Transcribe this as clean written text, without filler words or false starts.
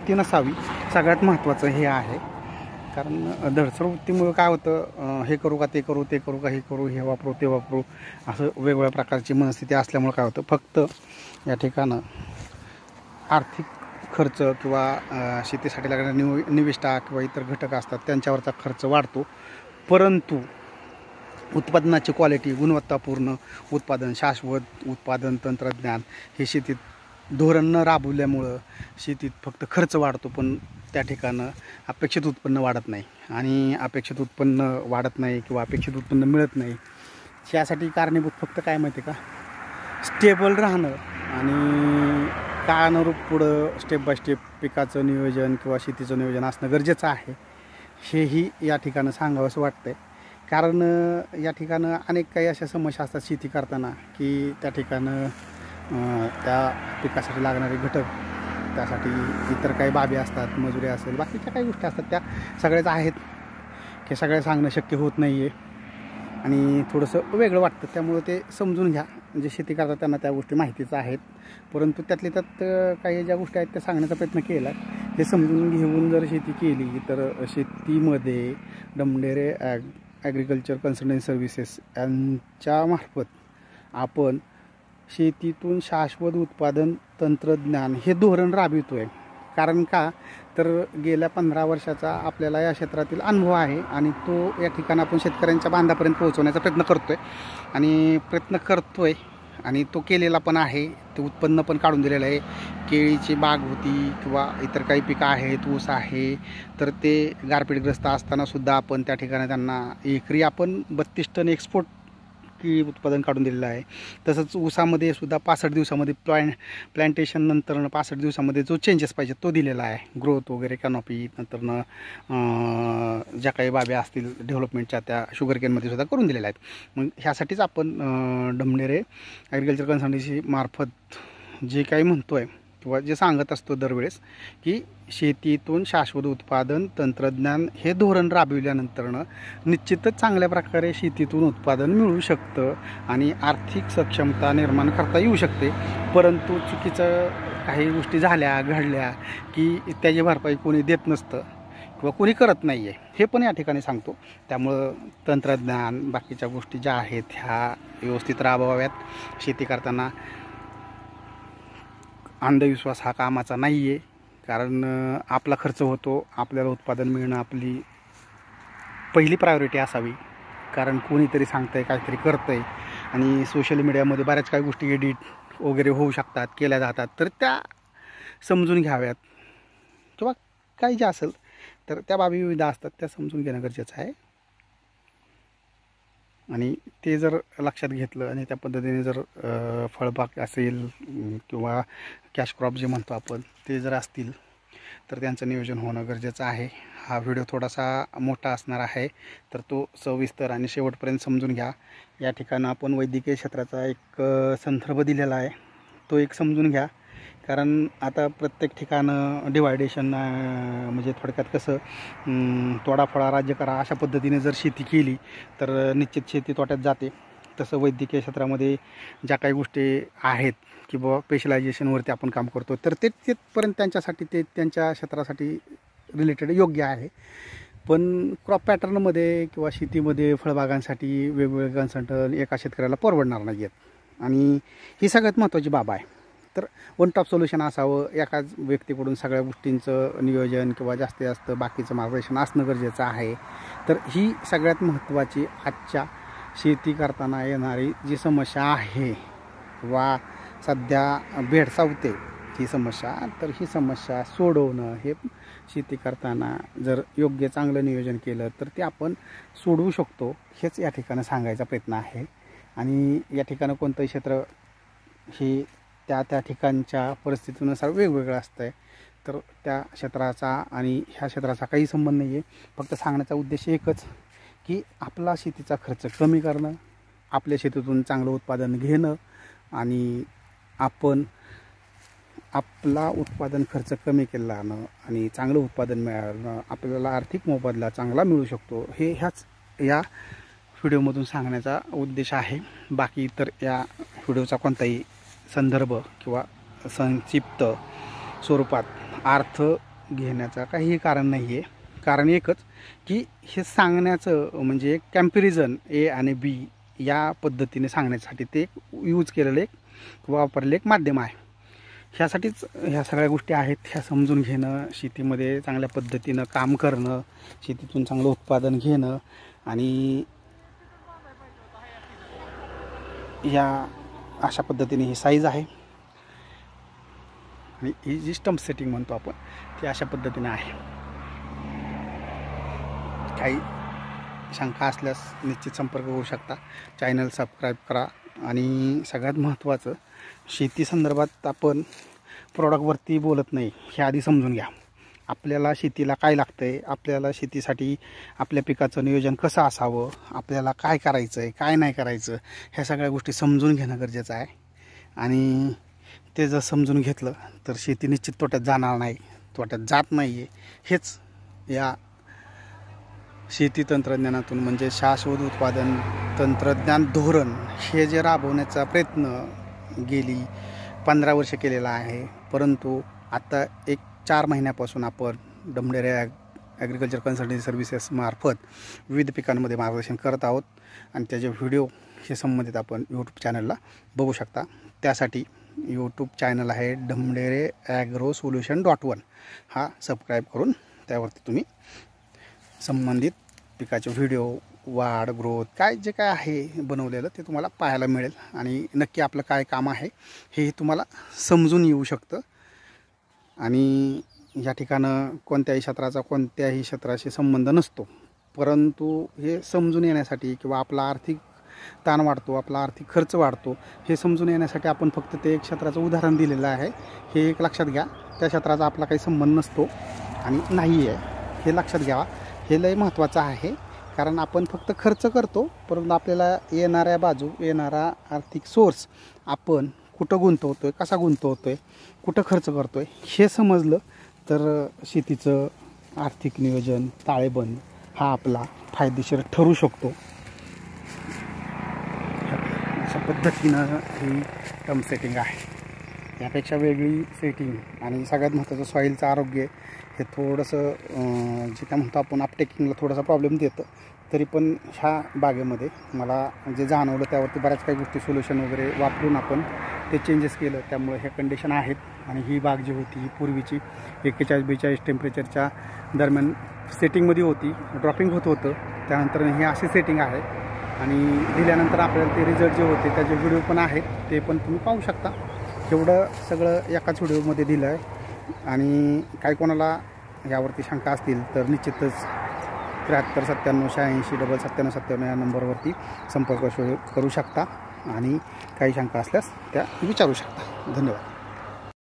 वृत्ती नसावी, सगळ्यात महत्त्वाचं हे आहे. कारण धडसड वृत्तीमुळे काय होतं, हे करू का ते करू, ते करू का हे करू, हे वापरू ते वापरू, असं वेगवेगळ्या प्रकारची मनस्थिती असल्यामुळे काय होतं, फक्त या ठिकाणं आर्थिक खर्च किंवा शेतीसाठी लागणारे निविष्ठा किंवा इतर घटक असतात त्यांच्यावरचा खर्च वाढतो. परंतु उत्पादनाची क्वालिटी, गुणवत्तापूर्ण उत्पादन, शाश्वत उत्पादन तंत्रज्ञान हे शेतीत धोरण न राबवल्यामुळं शेतीत फक्त खर्च वाढतो, पण त्या ठिकाणं अपेक्षित उत्पन्न वाढत नाही. आणि अपेक्षित उत्पन्न वाढत नाही किंवा अपेक्षित उत्पन्न मिळत नाही, यासाठी कारणीभूत फक्त काय माहिती आहे का, स्टेबल राहणं आणि काळानुरूप पुढं स्टेप बाय स्टेप पिकाचं नियोजन किंवा शेतीचं नियोजन असणं गरजेचं आहे, हेही या ठिकाणं सांगावंसं वाटतं आहे. कारण या ठिकाणं अनेक काही अशा समस्या असतात शेती करताना की त्या ठिकाणं त्या पिकासाठी लागणारे घटक, त्यासाठी इतर काही बाबी असतात, मजुरी असेल, बाकीच्या काही गोष्टी असतात, त्या सगळ्याच आहेत की सगळ्या सांगणं शक्य होत नाही आहे आणि थोडंसं वेगळं वाटतं. त्यामुळं ते समजून घ्या, म्हणजे शेती करतात त्यांना त्या गोष्टी माहितीच आहेत, परंतु त्यातल्या त्यात काही ज्या गोष्टी आहेत त्या सांगण्याचा प्रयत्न केला. हे समजून घेऊन जर शेती केली तर शेतीमध्ये डमढेरे ॲग्रिकल्चर कन्सल्टन्सी सर्व्हिसेस यांच्यामार्फत आपण शेतीतून शाश्वत उत्पादन तंत्रज्ञान हे धोरण राबवितो आहे. कारण का तर गेल्या 15 वर्षाचा आपल्याला या क्षेत्रातील अनुभव आहे आणि तो या ठिकाणी आपण शेतकऱ्यांच्या बांधापर्यंत पोहोचवण्याचा प्रयत्न करतो आहे आणि तो केलेला पण आहे. ते उत्पन्न पण काढून दिलेलं आहे. केळीची बाग होती किंवा इतर काही पिकं आहेत, ऊस आहे, तर ते गारपीटग्रस्त असतानासुद्धा आपण त्या ठिकाणी त्यांना एकरी आपण 32 टन एक्सपोर्ट की उत्पादन काढून दिलेलं आहे. तसंच ऊसामध्ये सुद्धा 65 दिवसामध्ये प्लॅन्टेशन नंतर 65 दिवसामध्ये जो चेंजेस पाहिजे तो दिलेला आहे. ग्रोथ वगैरे, कॅनॉपी, नंतरनं ज्या काही बाबी असतील डेव्हलपमेंटच्या त्या शुगर केनमध्ये सुद्धा करून दिलेल्या आहेत. मग ह्यासाठीच आपण डमढेरे ॲग्रिकल्चर कन्सल्टन्सी मार्फत जे काही म्हणतो आहे किंवा जे सांगत असतो दरवेळेस की शेतीतून शाश्वत उत्पादन तंत्रज्ञान हे धोरण राबविल्यानंतरनं निश्चितच चांगल्या प्रकारे शेतीतून उत्पादन मिळू शकतं आणि आर्थिक सक्षमता निर्माण करता येऊ शकते. परंतु चुकीचं काही गोष्टी घडल्या की त्याची भरपाई कोणी देत नसतं किंवा कोणी करत नाही आहे, हे पण या ठिकाणी सांगतो. त्यामुळं तंत्रज्ञान, बाकीच्या गोष्टी ज्या आहेत ह्या व्यवस्थित राबवाव्यात. शेती करताना अंधविश्वास हा कामाचा नाही आहे. कारण आपला खर्च होतो, आपल्याला उत्पादन मिळणं आपली पहिली प्रायोरिटी असावी. कारण कोणीतरी सांगतं आहे, काहीतरी करतं आहे आणि सोशल मीडियामध्ये बऱ्याच काही गोष्टी एडिट वगैरे होऊ शकतात, केल्या जातात, तर त्या समजून घ्याव्यात किंवा काही जे असेल तर त्या बाबी विविध असतात, त्या समजून घेणं गरजेचं आहे. आणि ते जर लक्षात घेतलं आणि त्या पद्धतीने जर फळबाग असेल किंवा कॅश क्रॉप जे म्हणतो आपण ते जर असतील तर त्यांचं नियोजन होणं गरजेचं आहे. हा व्हिडिओ थोडासा मोठा असणार आहे, तर तो सविस्तर आणि शेवटपर्यंत समजून घ्या. या ठिकाणं आपण वैद्यकीय क्षेत्राचा एक संदर्भ दिलेला आहे, तो एक समजून घ्या. कारण आता प्रत्येक ठिकाणं डिवायडेशन, म्हणजे थोडक्यात कसं तोडाफोडा राज्य करा अशा पद्धतीने जर शेती केली तर निश्चित शेती तोट्यात जाते. तसं वैद्यकीय क्षेत्रामध्ये ज्या काही गोष्टी आहेत की बाबा स्पेशलायझेशनवरती आपण काम करतो तर ते तिथपर्यंत त्यांच्यासाठी ते त्यांच्या क्षेत्रासाठी रिलेटेड योग्य आहे. पण क्रॉप पॅटर्नमध्ये किंवा शेतीमध्ये फळबागांसाठी वेगवेगळे कन्सल्टंट एका शेतकऱ्याला परवडणार नाही आहेत आणि ही सगळ्यात महत्त्वाची बाब आहे. तर वन टॉप सोल्युशन असावं, एकाच व्यक्तीकडून सगळ्या गोष्टींचं नियोजन किंवा जास्तीत जास्त बाकीचं मार्गदर्शन असणं गरजेचं आहे. तर ही सगळ्यात महत्त्वाची आजच्या शेती करताना येणारी जी समस्या आहे किंवा सध्या भेडसावते ही समस्या, तर ही समस्या सोडवणं हे शेती करताना जर योग्य चांगलं नियोजन केलं तर ते आपण सोडवू शकतो, हेच या ठिकाणी सांगायचा प्रयत्न आहे. आणि या ठिकाणी कोणतंही क्षेत्र हे त्या ठिकाणच्या परिस्थितीनुसार वेगवेगळं असतं आहे, तर त्या क्षेत्राचा आणि ह्या क्षेत्राचा काही संबंध नाही आहे. फक्त सांगण्याचा उद्देश एकच की आपला शेतीचा खर्च कमी करणं, आपल्या शेतीतून चांगलं उत्पादन घेणं आणि आपण आपला उत्पादन खर्च कमी केल्यानं आणि चांगलं उत्पादन मिळालं आपल्याला आर्थिक मोबदला चांगला मिळू शकतो, हे ह्याच या व्हिडिओमधून सांगण्याचा उद्देश आहे. बाकी तर या व्हिडिओचा कोणताही संदर्भ किंवा संक्षिप्त स्वरूपात अर्थ घेण्याचं काहीही कारण नाही आहे. कारण एकच की हे सांगण्याचं म्हणजे एक कॅम्पॅरिझन ए आणि बी या पद्धतीने सांगण्यासाठी ते यूज केलेलं एक वापरलेलं एक माध्यम आहे. ह्यासाठीच ह्या सगळ्या गोष्टी आहेत. ह्या समजून घेणं, शेतीमध्ये चांगल्या पद्धतीनं काम करणं, शेतीतून चांगलं उत्पादन घेणं आणि या अशा पद्धतीने ही साईज आहे आणि ही जी स्टंप सेटिंग म्हणतो आपण ती अशा पद्धतीने आहे. काही शंका असल्यास निश्चित संपर्क करू शकता. चॅनल सबस्क्राईब करा आणि सगळ्यात महत्त्वाचं शेती संदर्भात आपण प्रॉडक्टवरती बोलत नाही हे आधी समजून घ्या. आपल्याला शेतीला काय लागतं आहे, आपल्याला शेतीसाठी आपल्या पिकाचं नियोजन कसं असावं, आपल्याला काय करायचं आहे काय नाही करायचं ह्या सगळ्या गोष्टी समजून घेणं गरजेचं आहे. आणि ते जर समजून घेतलं तर शेती निश्चित तोट्यात जाणार नाही, तोट्यात जात नाही आहे. हेच या शेती तंत्रज्ञानातून म्हणजे शाश्वत उत्पादन तंत्रज्ञान धोरण हे जे राबवण्याचा प्रयत्न गेली 15 वर्ष केलेला आहे. परंतु आता एक 4 महिन्यापासून आपण डमढेरे ॲग्रिकल्चर कन्सल्टन्सी सर्व्हिसेस मार्फत विविध पिकांमध्ये मार्गदर्शन करत आहोत आणि त्याचे व्हिडिओ हे संबंधित आपण यूट्यूब चॅनलला बघू शकता. त्यासाठी यूट्यूब चॅनल आहे डमढेरे ॲग्रोसोल्युशन.1 हा सबस्क्राईब करून त्यावरती तुम्ही संबंधित पिकाचे व्हिडिओ, वाढ, ग्रोथ काय जे काय आहे बनवलेलं ते तुम्हाला पाहायला मिळेल आणि नक्की आपलं काय काम आहे हे तुम्हाला समजून येऊ शकतं. आणि या ठिकाणं कोणत्याही क्षेत्राशी संबंध नसतो, परंतु हे समजून येण्यासाठी किंवा आपला आर्थिक ताण वाढतो, आपला आर्थिक खर्च वाढतो हे समजून येण्यासाठी आपण फक्त ते एक क्षेत्राचं उदाहरण दिलेलं आहे. हे एक लक्षात घ्या. त्या क्षेत्राचा आपला काही संबंध नसतो आणि नाही आहे हे लक्षात घ्यावा. हे लय महत्त्वाचं आहे. कारण आपण फक्त खर्च करतो, परंतु आपल्याला येणारा आर्थिक सोर्स आपण कुठं गुंतवतो आहे, कसा गुंतवतो आहे, कुठं खर्च करतो आहे हे समजलं तर शेतीचं आर्थिक नियोजन, ताळेबंद हा आपला फायदेशीर ठरू शकतो. अशा पद्धतीनं ही टर्म सेटिंग आहे. यापेक्षा वेगळी सेटिंग आणि सगळ्यात महत्त्वाचं सॉईलचं आरोग्य हे थोडंसं जे काय म्हणतो आपण अपटेकिंगला थोडासा प्रॉब्लेम देतं. तरी पण ह्या बागेमध्ये मला जे जाणवलं त्यावरती बऱ्याच काही गोष्टी सोल्युशन वगैरे वापरून आपण ते चेंजेस केलं. त्यामुळे ह्या कंडिशन आहेत. आणि ही बाग जी होती ही पूर्वीची 41-42 टेम्परेचरच्या दरम्यान सेटिंगमध्ये होती, ड्रॉपिंग होतं. त्यानंतर ही अशी सेटिंग आहे आणि दिल्यानंतर आपल्याला ते रिझल्ट जे होते त्याचे व्हिडिओ पण आहेत, ते पण तुम्ही पाहू शकता. एवढं सगळं एकाच व्हिडिओमध्ये दिलं आहे. आणि काही कोणाला यावरती शंका असतील तर निश्चितच 739786 या नंबरवरती संपर्क करू शकता आणि काही शंका असल्यास त्या विचारू शकता. धन्यवाद.